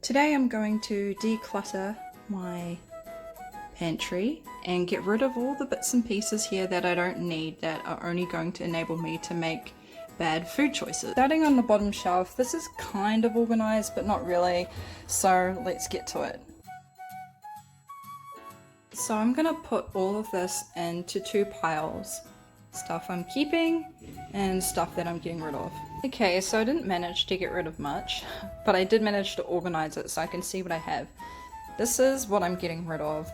Today I'm going to declutter my pantry and get rid of all the bits and pieces here that I don't need, that are only going to enable me to make bad food choices. Starting on the bottom shelf, this is kind of organized but not really, so let's get to it. So I'm gonna put all of this into two piles. Stuff I'm keeping and stuff that I'm getting rid of. Okay, so I didn't manage to get rid of much, but I did manage to organize it so I can see what I have. This is what I'm getting rid of.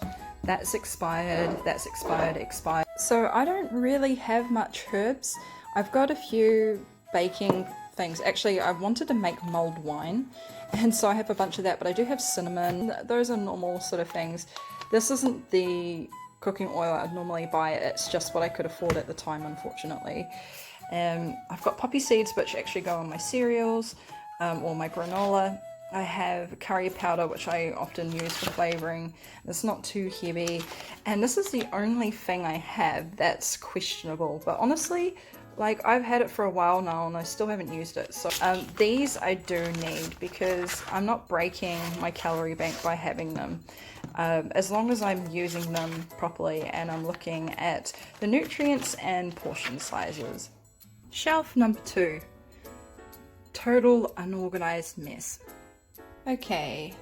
That's expired, expired. So I don't really have much herbs. I've got a few baking things. Actually, I wanted to make mulled wine, and so I have a bunch of that, but I do have cinnamon. Those are normal sort of things. This isn't the cooking oil I'd normally buy, it's just what I could afford at the time, unfortunately. I've got poppy seeds which actually go on my cereals or my granola. I have curry powder which I often use for flavouring. It's not too heavy, and this is the only thing I have that's questionable, but honestly, like, I've had it for a while now and I still haven't used it. So these I do need because I'm not breaking my calorie bank by having them. As long as I'm using them properly and I'm looking at the nutrients and portion sizes. Shelf number 2. Total unorganized mess. Okay,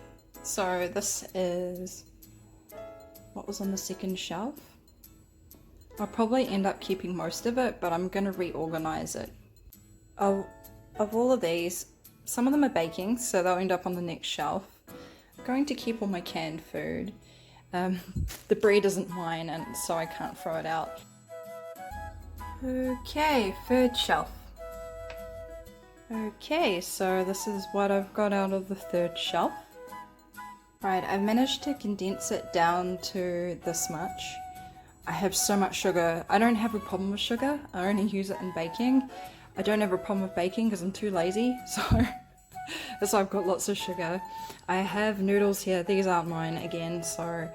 so this is what was on the second shelf. I'll probably end up keeping most of it, but I'm going to reorganize it. Of all of these, some of them are baking, so they'll end up on the next shelf. I'm going to keep all my canned food. The bread isn't mine, and so I can't throw it out. Okay, third shelf. Okay, so this is what I've got out of the third shelf. Right, I've managed to condense it down to this much. I have so much sugar. I don't have a problem with sugar. I only use it in baking. I don't have a problem with baking because I'm too lazy, so I've got lots of sugar. I have noodles here. These aren't mine again, so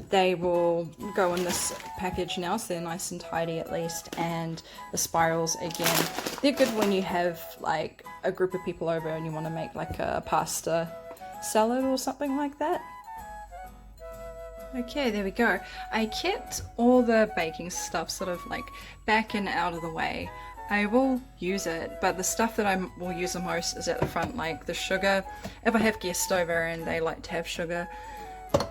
they will go in this package now, so they're nice and tidy at least. And the spirals, again, they're good when you have like a group of people over and you want to make like a pasta salad or something like that. Okay, there we go. I kept all the baking stuff sort of like back and out of the way. I will use it, but the stuff that I will use the most is at the front, like the sugar. If I have guests over and they like to have sugar,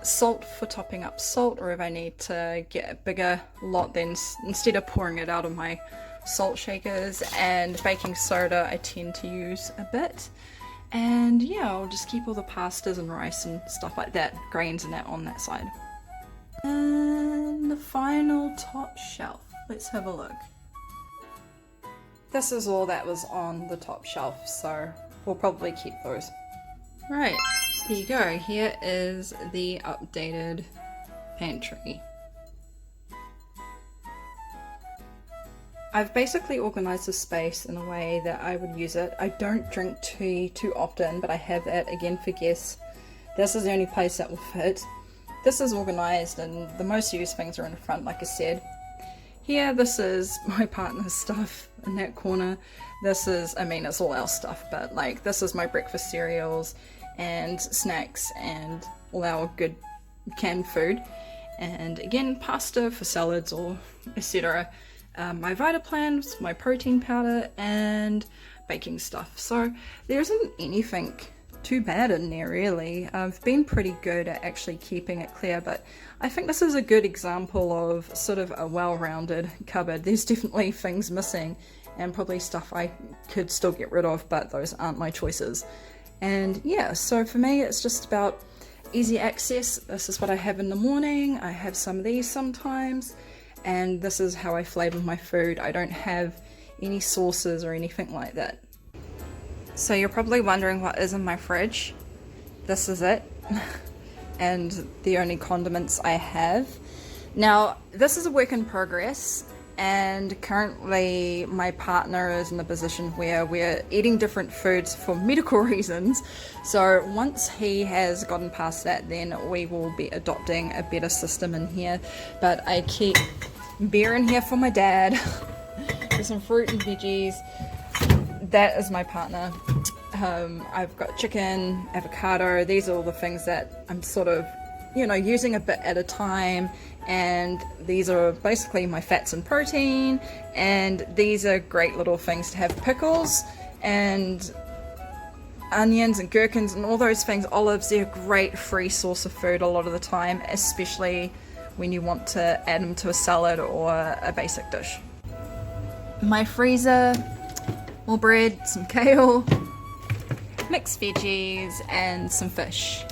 salt for topping up salt, or if I need to get a bigger lot, then instead of pouring it out of my salt shakers, and baking soda I tend to use a bit. And yeah, I'll just keep all the pastas and rice and stuff like that, grains and that on that side. And the final top shelf. Let's have a look. This is all that was on the top shelf, so we'll probably keep those. Right, here you go. Here is the updated pantry. I've basically organized the space in a way that I would use it. I don't drink tea too often, but I have that again for guests. This is the only place that will fit. This is organized and the most used things are in the front, like I said. Here, this is my partner's stuff in that corner. This is, I mean, it's all our stuff, but like, this is my breakfast cereals and snacks and all our good canned food. And again, pasta for salads or etc. My Vitaplans, my protein powder, and baking stuff. So there isn't anything too bad in there really. I've been pretty good at actually keeping it clear, but I think this is a good example of sort of a well-rounded cupboard. There's definitely things missing and probably stuff I could still get rid of, but those aren't my choices. And yeah, so for me it's just about easy access. This is what I have in the morning. I have some of these sometimes, and this is how I flavor my food. I don't have any sauces or anything like that. So you're probably wondering what is in my fridge. This is it. And the only condiments I have. Now, this is a work in progress, and currently my partner is in a position where we're eating different foods for medical reasons. So once he has gotten past that, then we will be adopting a better system in here. But I keep beer in here for my dad. There's some fruit and veggies. That is my partner. I've got chicken, avocado. These are all the things that I'm sort of, you know, using a bit at a time. And these are basically my fats and protein. And these are great little things to have. Pickles and onions and gherkins and all those things. Olives, they're a great free source of food a lot of the time, especially when you want to add them to a salad or a basic dish. My freezer, more bread, some kale, mixed veggies and some fish.